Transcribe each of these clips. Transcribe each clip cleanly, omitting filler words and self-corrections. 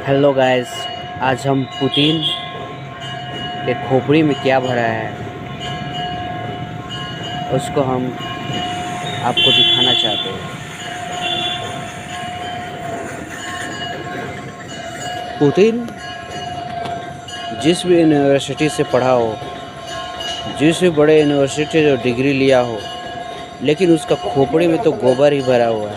Hello guys, आज हम Putin के खोपड़ी में क्या भरा है उसको हम आपको दिखाना चाहते हैं। पुतिन जिस भी यूनिवर्सिटी से पढ़ा हो, जिस भी बड़े यूनिवर्सिटी से डिग्री लिया हो, लेकिन उसका खोपड़ी में तो गोबर ही भरा हुआ है।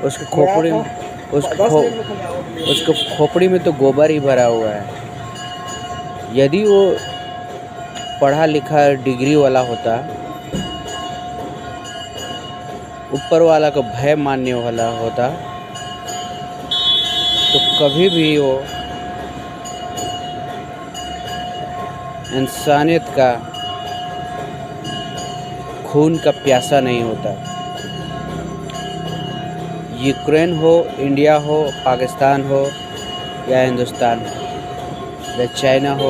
उसके खोपड़ी में उसके खोपड़ी में तो गोबर ही भरा हुआ है। यदि वो पढ़ा लिखा डिग्री वाला होता, ऊपर वाला का भय मानने वाला होता, तो कभी भी वो इंसानियत का खून का प्यासा नहीं होता। यूक्रेन हो, इंडिया हो, पाकिस्तान हो या हिंदुस्तान हो या चाइना हो,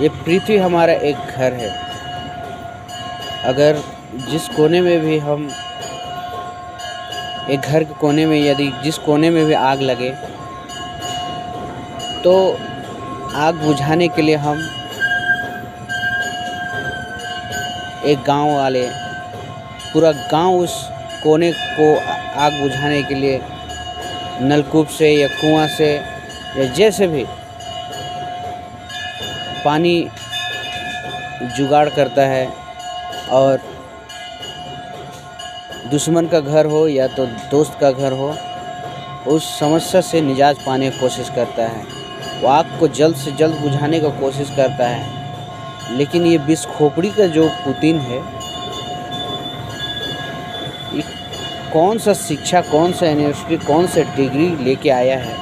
ये पृथ्वी हमारा एक घर है। अगर जिस कोने में भी हम एक घर के कोने में यदि जिस कोने में भी आग लगे, तो आग बुझाने के लिए हम एक गांव वाले पूरा गांव उस कोने को आग बुझाने के लिए नलकूप से या कुआं से या जैसे भी पानी जुगाड़ करता है, और दुश्मन का घर हो या तो दोस्त का घर हो, उस समस्या से निजात पाने की कोशिश करता है। वो आग को जल्द से जल्द बुझाने की कोशिश करता है। लेकिन ये विष खोपड़ी का जो पुतिन है, ये कौन सा शिक्षा, कौन सा यूनिवर्सिटी, कौन सा डिग्री लेके आया है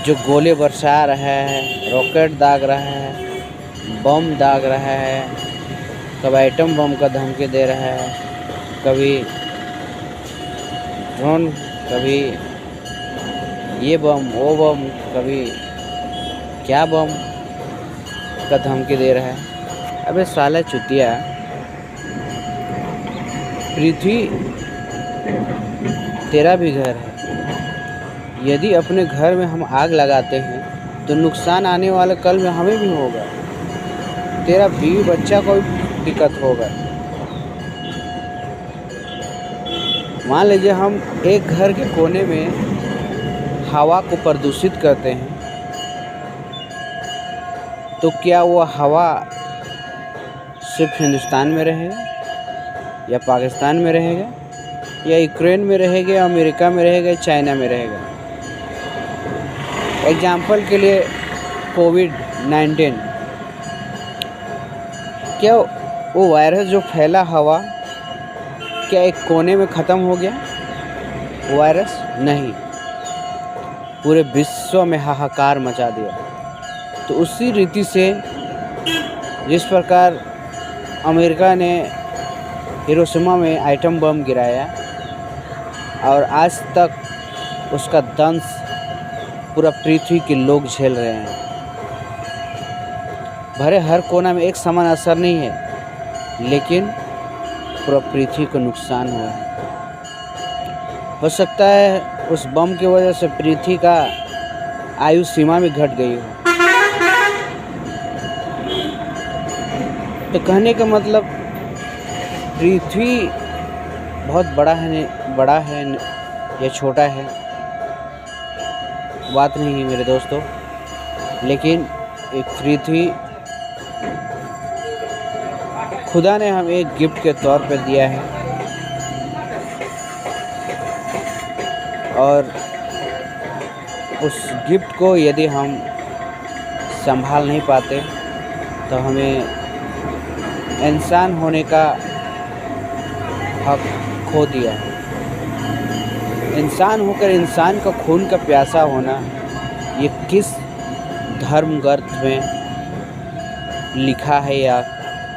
जो गोले बरसा रहा है, रॉकेट दाग रहा है, बम दाग रहा है, कभी आइटम बम का धमकी दे रहा है, कभी ड्रोन, कभी ये बम वो बम, कभी क्या बम का धमकी दे रहा है। अबे साला चुतिया, पृथ्वी तेरा भी घर है। यदि अपने घर में हम आग लगाते हैं तो नुकसान आने वाले कल में हमें भी होगा, तेरा बीवी बच्चा को भी दिक्कत होगा। मान लीजिए हम एक घर के कोने में हवा को प्रदूषित करते हैं, तो क्या वो हवा सिर्फ हिंदुस्तान में रहेगा या पाकिस्तान में रहेगा या यूक्रेन में रहेगा या अमेरिका में रहेगा या चाइना में रहेगा? एग्जाम्पल के लिए कोविड-19, क्या वो वायरस जो फैला हवा, क्या एक कोने में ख़त्म हो गया वायरस? नहीं, पूरे विश्व में हाहाकार मचा दिया। तो उसी रीति से जिस प्रकार अमेरिका ने हिरोशिमा में आइटम बम गिराया और आज तक उसका दंश पूरा पृथ्वी के लोग झेल रहे हैं, भरे हर कोना में एक समान असर नहीं है, लेकिन पूरा पृथ्वी को नुकसान हुआ है। हो सकता है उस बम की वजह से पृथ्वी का आयु सीमा भी घट गई हो। तो कहने का मतलब पृथ्वी बहुत बड़ा है या छोटा है, बात नहीं है मेरे दोस्तों, लेकिन एक पृथ्वी खुदा ने हमें एक गिफ्ट के तौर पर दिया है, और उस गिफ्ट को यदि हम संभाल नहीं पाते तो हमें इंसान होने का हक खो दिया है। इंसान होकर इंसान का खून का प्यासा होना, ये किस धर्म ग्रंथ में लिखा है या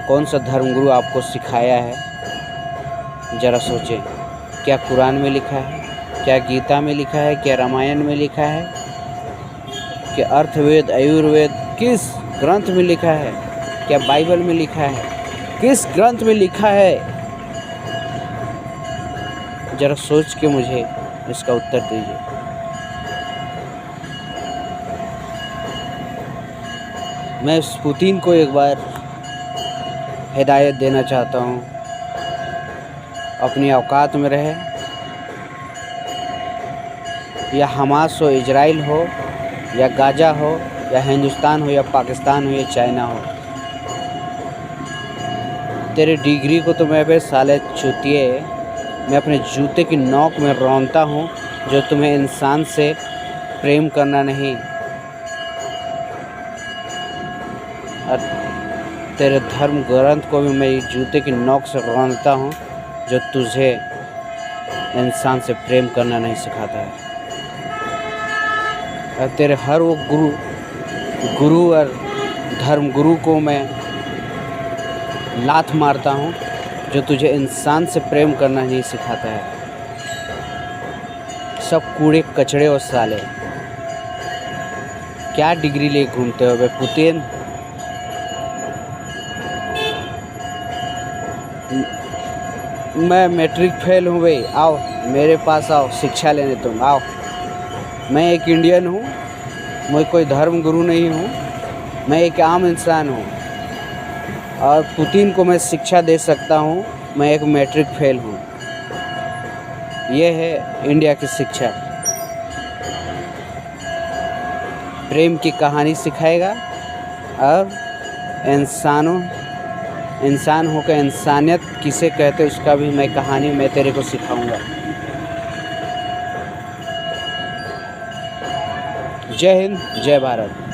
कौन सा धर्मगुरु आपको सिखाया है? ज़रा सोचें। क्या कुरान में लिखा है? क्या गीता में लिखा है? क्या रामायण में लिखा है? क्या अर्थवेद, आयुर्वेद किस ग्रंथ में लिखा है? क्या बाइबल में लिखा है? किस ग्रंथ में लिखा है ज़रा सोच के मुझे इसका उत्तर दीजिए। मैं इस पुतिन को एक बार हिदायत देना चाहता हूँ, अपनी औकात में रहे, या हमास हो, इजराइल हो, या गाज़ा हो, या हिंदुस्तान हो, या पाकिस्तान हो, या चाइना हो। तेरे डिग्री को तो मैं बे साले चूतिए, मैं अपने जूते की नोक में रौंदता हूँ, जो तुम्हें इंसान से प्रेम करना नहीं, और तेरे धर्म ग्रंथ को भी मैं जूते की नोक से रौंदता हूँ, जो तुझे इंसान से प्रेम करना नहीं सिखाता है। और तेरे हर वो गुरु और धर्म गुरु को मैं लात मारता हूँ, जो तुझे इंसान से प्रेम करना नहीं सिखाता है। सब कूड़े कचड़े और साले, क्या डिग्री ले घूमते हो बे पुतिन? मैं मैट्रिक फेल हूँ भाई, आओ मेरे पास आओ, शिक्षा लेने तुम आओ। मैं एक इंडियन हूँ, मैं कोई धर्म गुरु नहीं हूँ, मैं एक आम इंसान हूँ, और पुतिन को मैं शिक्षा दे सकता हूँ। मैं एक मैट्रिक फेल हूँ। ये है इंडिया की शिक्षा। प्रेम की कहानी सिखाएगा, और इंसान होकर इंसानियत किसे कहते उसका भी मैं कहानी मैं तेरे को सिखाऊंगा। जय हिंद, जय भारत।